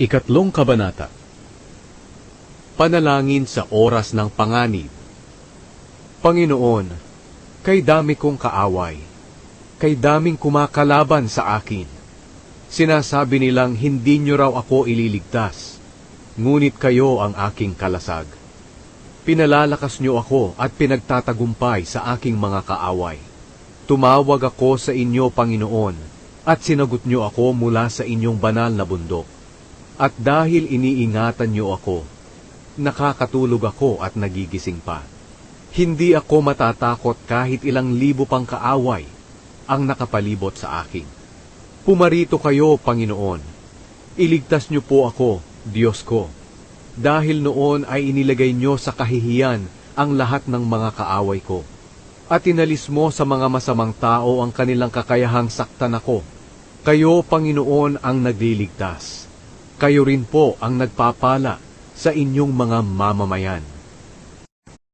Ikatlong kabanata. Panalangin sa oras ng panganib. Panginoon, kay dami kong kaaway, kay daming kumakalaban sa akin. Sinasabi nilang hindi niyo raw ako ililigtas, ngunit kayo ang aking kalasag. Pinalalakas niyo ako at pinagtatagumpay sa aking mga kaaway. Tumawag ako sa inyo, Panginoon, at sinagot niyo ako mula sa inyong banal na bundok. At dahil iniingatan niyo ako, nakakatulog ako at nagigising pa. Hindi ako matatakot kahit ilang libo pang kaaway ang nakapalibot sa akin. Pumarito kayo, Panginoon. Iligtas niyo po ako, Diyos ko. Dahil noon ay inilagay niyo sa kahihiyan ang lahat ng mga kaaway ko. At inalis mo sa mga masamang tao ang kanilang kakayahang saktan ako. Kayo, Panginoon, ang nagliligtas. Kayo rin po ang nagpapala sa inyong mga mamamayan.